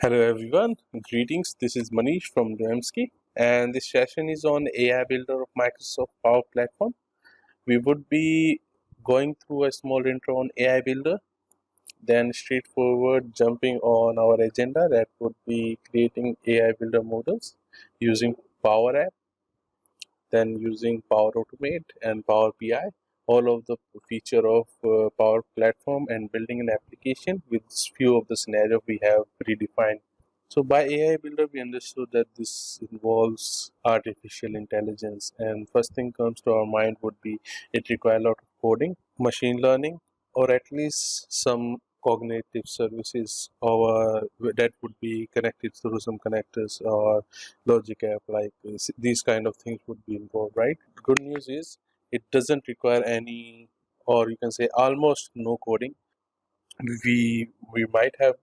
Hello everyone, greetings. This is Manish from Duemski, and this session is on AI Builder of Microsoft Power Platform. We would be going through a small intro on AI Builder, then straightforward jumping on our agenda that would be creating AI Builder models using Power App, then using Power Automate and Power BI, all of the feature of Power Platform and building an application with few of the scenario we have predefined. So by AI Builder, we understood that this involves artificial intelligence, and first thing comes to our mind would be it requires a lot of coding, machine learning, or at least some cognitive services, or that would be connected through some connectors or logic app, like these kind of things would be involved, right? The good news is it doesn't require any, or you can say almost no coding. We might have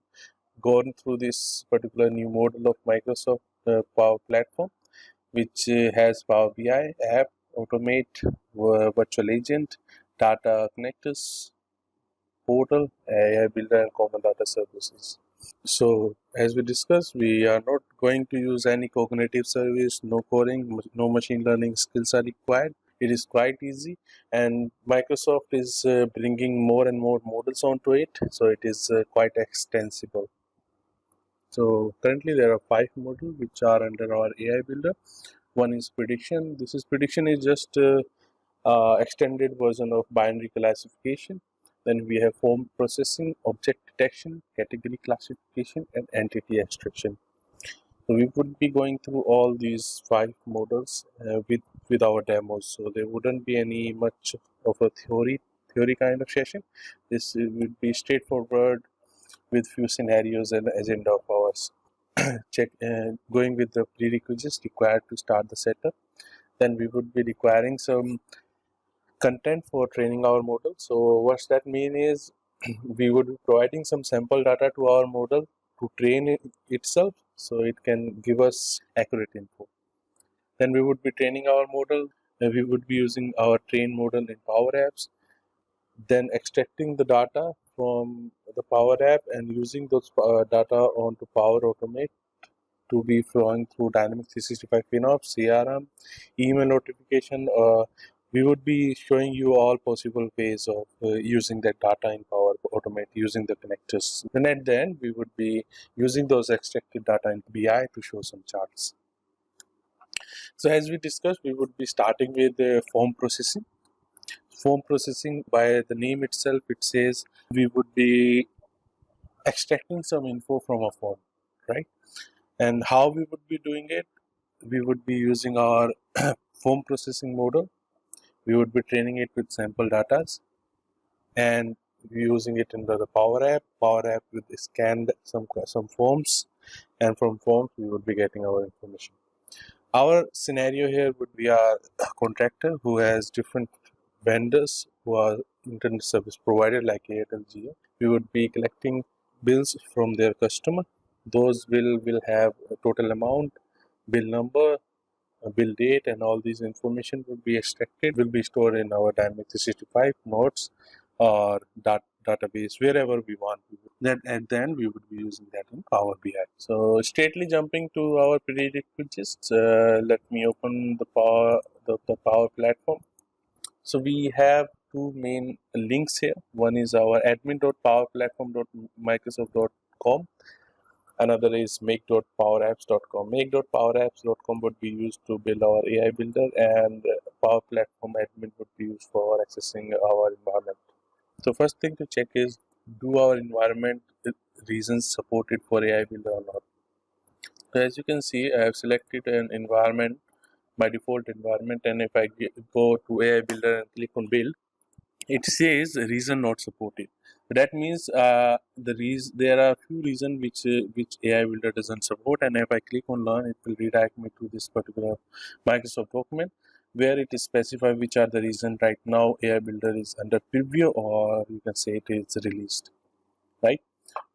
gone through this particular new model of Microsoft Power Platform, which has Power BI, App, Automate, Virtual Agent, Data Connectors, Portal, AI Builder, and Common Data Services. So, as we discussed, we are not going to use any cognitive service, no coding, no machine learning skills are required. It is quite easy, and Microsoft is bringing more and more models onto it, so it is quite extensible. So currently there are 5 modules which are under our AI builder. One is prediction. Prediction is just extended version of binary classification. Then we have form processing, object detection, category classification, and entity extraction. So we would be going through all these 5 models with our demos. So there wouldn't be any much of a theory kind of session. This would be straightforward with few scenarios and agenda of ours. Going with the prerequisites required to start the setup. Then we would be requiring some content for training our model. So what's that mean is we would be providing some sample data to our model to train itself, so it can give us accurate info. Then we would be training our model. We would be using our train model in Power Apps, then extracting the data from the Power App and using those data onto Power Automate to be flowing through Dynamics 365 FinOps, CRM, email notification. We would be showing you all possible ways of using that data in Power Automate using the connectors. Then at the end, we would be using those extracted data in BI to show some charts. So as we discussed, we would be starting with form processing. Form processing, by the name itself, it says we would be extracting some info from a form, right? And how we would be doing it, we would be using our form processing model. We would be training it with sample data, and using it in the Power App. Power App with scanned some forms, and from forms we would be getting our information. Our scenario here would be a contractor who has different vendors who are internet service provider like Airtel, Jio. We would be collecting bills from their customer. Those will have a total amount, bill number, bill date, and all these information will be extracted, will be stored in our Dynamics 365 notes or database, wherever we want. Then at the end we would be using that in Power BI. So straightly jumping to our prerequisites, let me open the Power Platform. So we have 2 main links here. One is our admin.powerplatform.microsoft.com. Another is make.powerapps.com. Make.powerapps.com would be used to build our AI builder, and Power Platform admin would be used for accessing our environment. So first thing to check is, do our environment reasons supported for AI builder or not? So as you can see, I have selected an environment, my default environment, and if I go to AI builder and click on build, it says reason not supported. That means there are a few reasons which AI builder doesn't support, and if I click on learn, it will redirect me to this particular Microsoft document where it is specified which are the reasons right now AI builder is under preview, or you can say it is released, right?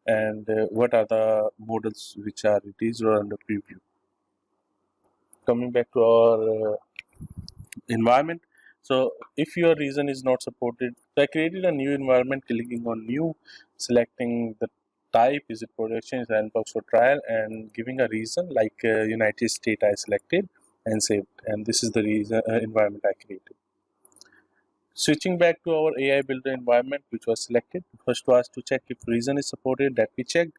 And what are the models which are released or under preview. Coming back to our environment. So if your reason is not supported, so I created a new environment, clicking on new, selecting the type, is it production, is it sandbox or trial, and giving a reason like United States I selected and saved, and this is the reason environment I created. Switching back to our AI builder environment, which was selected, first was to check if reason is supported. That we checked.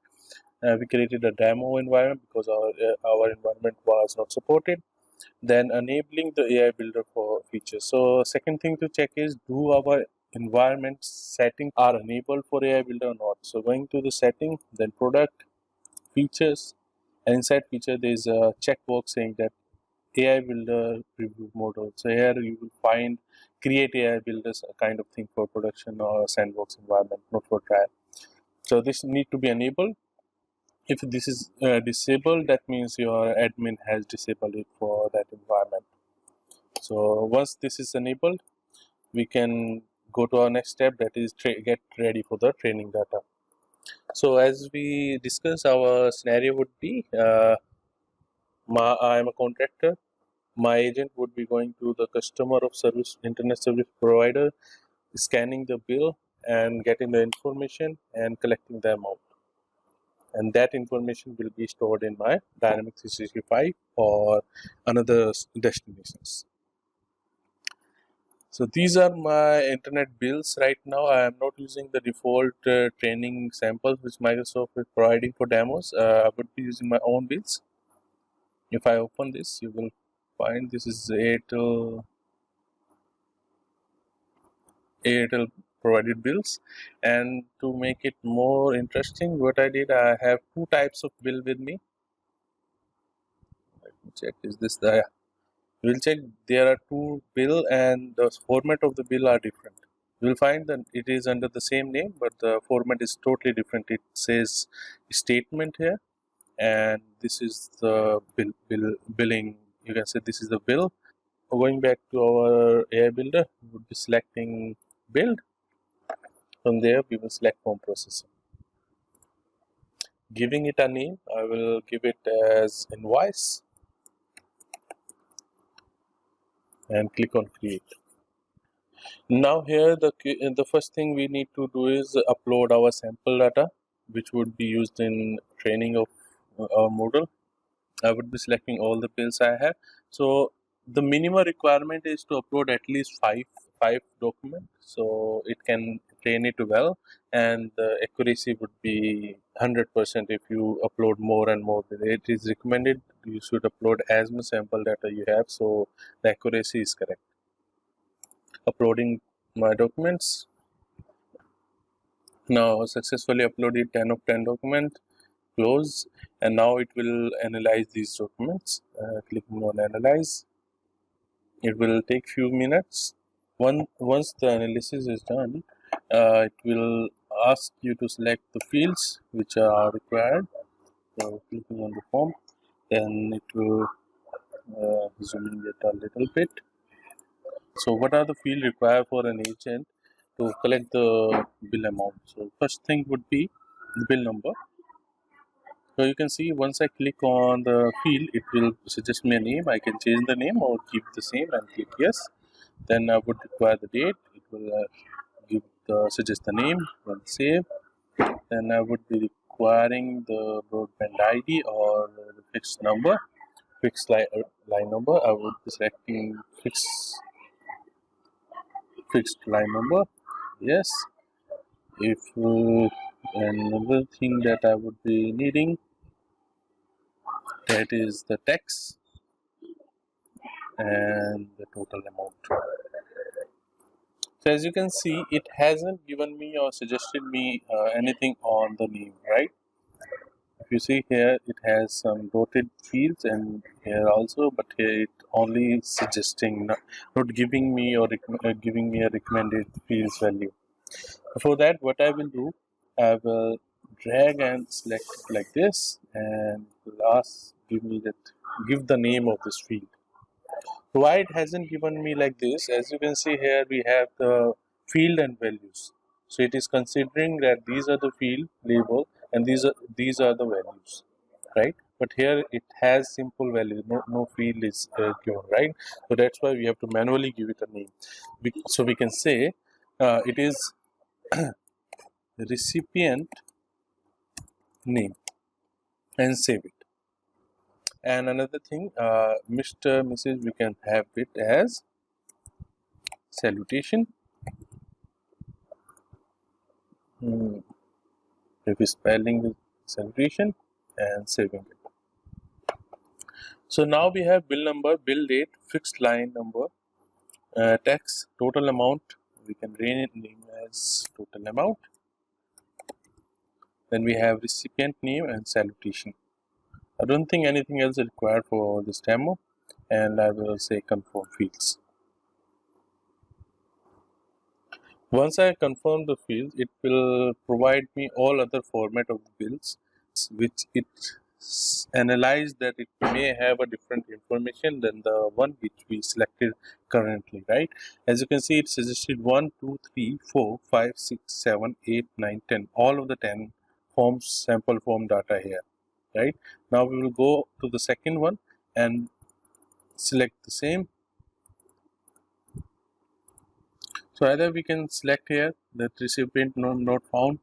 We created a demo environment because our environment was not supported. Then enabling the AI builder for features. So second thing to check is, do our environment settings are enabled for AI builder or not. So going to the setting, then product, features, and inside feature there is a checkbox saying that AI builder preview model. So here you will find create AI builders, a kind of thing for production or sandbox environment, not for trial. So this need to be enabled. If this is disabled, that means your admin has disabled it for that environment. So once this is enabled, we can go to our next step, that is get ready for the training data. So as we discussed, our scenario would be I am a contractor. My agent would be going to the customer of service, internet service provider, scanning the bill and getting the information and collecting the amount. And that information will be stored in my Dynamics 365 or another destinations. So these are my internet bills right now. I am not using the default training samples which Microsoft is providing for demos. I would be using my own bills. If I open this, you will find this is Airtel provided bills. And to make it more interesting, what I did, I have two types of bill with me. Let me check, is this the, we'll check, there are two bill and the format of the bill are different. You will find that it is under the same name, but the format is totally different. It says statement here, and this is the billing. You can say this is the bill. Going back to our AI builder, we would be selecting build. From there, we will select form processing. Giving it a name, I will give it as invoice and click on create. Now here the first thing we need to do is upload our sample data, which would be used in training of our model. I would be selecting all the bills I have. So the minimum requirement is to upload at least five documents, so it can train it well, and the accuracy would be 100% if you upload more and more. It is recommended you should upload as much sample data you have, so the accuracy is correct. Uploading my documents. Now successfully uploaded 10 of 10 document. Close, and now it will analyze these documents. Clicking on analyze, it will take few minutes. Once the analysis is done, it will ask you to select the fields which are required. So clicking on the form, then it will zooming it a little bit. So what are the fields required for an agent to collect the bill amount? So first thing would be the bill number. So you can see once I click on the field, it will suggest me a name. I can change the name or keep the same and click yes. Then I would require the date. It will suggest the name. Then save. Then I would be requiring the broadband ID or the fixed number, fixed line number. I would be selecting fixed line number. Yes. If another thing that I would be needing, that is the text and the total amount. So as you can see, it hasn't given me or suggested me anything on the name, right? If you see here, it has some dotted fields and here also, but here it only suggesting, not giving me or giving me a recommended fields value. For that, what I will do, I will drag and select it like this, and last give the name of this field. Why it hasn't given me like this? As you can see here, we have the field and values. So it is considering that these are the field label and these are the values, right? But here it has simple value, no field is given, right? So that's why we have to manually give it a name. So we can say it is recipient name and save it. And another thing, Mr. Mrs. we can have it as salutation. Maybe spelling with salutation and saving it. So now we have bill number, bill date, fixed line number, tax, total amount. We can rename as total amount. Then we have recipient name and salutation. I don't think anything else is required for this demo, and I will say confirm fields. Once I confirm the fields, it will provide me all other format of the bills, which it analyze that it may have a different information than the one which we selected currently, right? As you can see, it suggested 1, 2, 3, 4, 5, 6, 7, 8, 9, 10, all of the 10 forms, sample form data here, right? Now we will go to the second one and select the same. So either we can select here that recipient not found,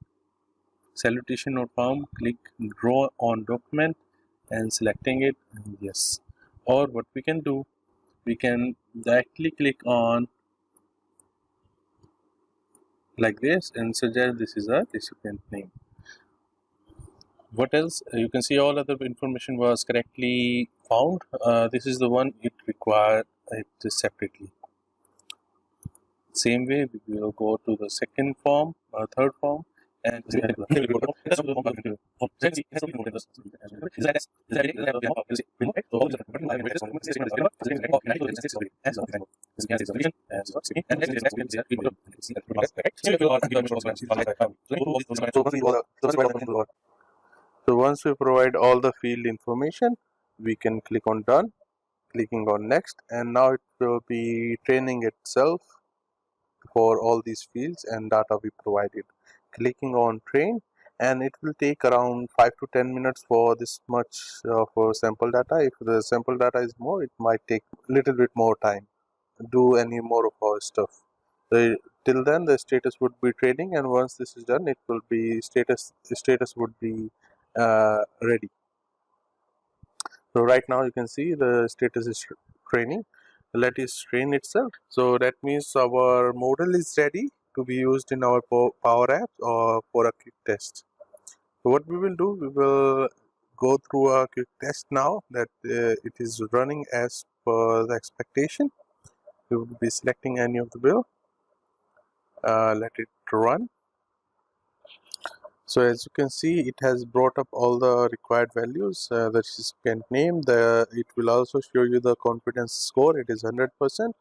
salutation not found, click draw on document and selecting it, yes. Or what we can do, we can directly click on like this and suggest this is a recipient name. What else? You can see all other information was correctly found. This is the one it required it separately. Same way, we will go to the second form, third form, and so once we provide all the field information, we can click on done, clicking on next, and now it will be training itself for all these fields and data we provided. Clicking on train, and it will take around 5 to 10 minutes for this much for sample data. If the sample data is more, it might take a little bit more time to do any more of our stuff. So till then the status would be training, and once this is done, it will be status would be ready. So right now you can see the status is training. Let it train itself. So that means our model is ready to be used in our Power Apps or for a quick test. So what we will do, we will go through a quick test now that it is running as per the expectation. We will be selecting any of the bill. Let it run. So as you can see, it has brought up all the required values. The recipient name, it will also show you the confidence score. It is 100%.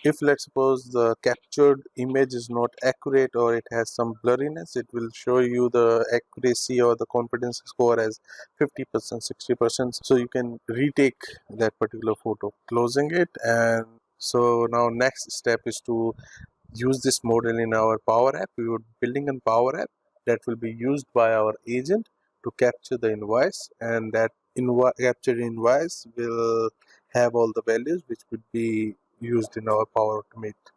If let's suppose the captured image is not accurate or it has some blurriness, it will show you the accuracy or the confidence score as 50%, 60%. So you can retake that particular photo. Closing it, and so now next step is to use this model in our Power App. We would building a Power App that will be used by our agent to capture the invoice, and that captured invoice will have all the values which would be used in our Power Automate.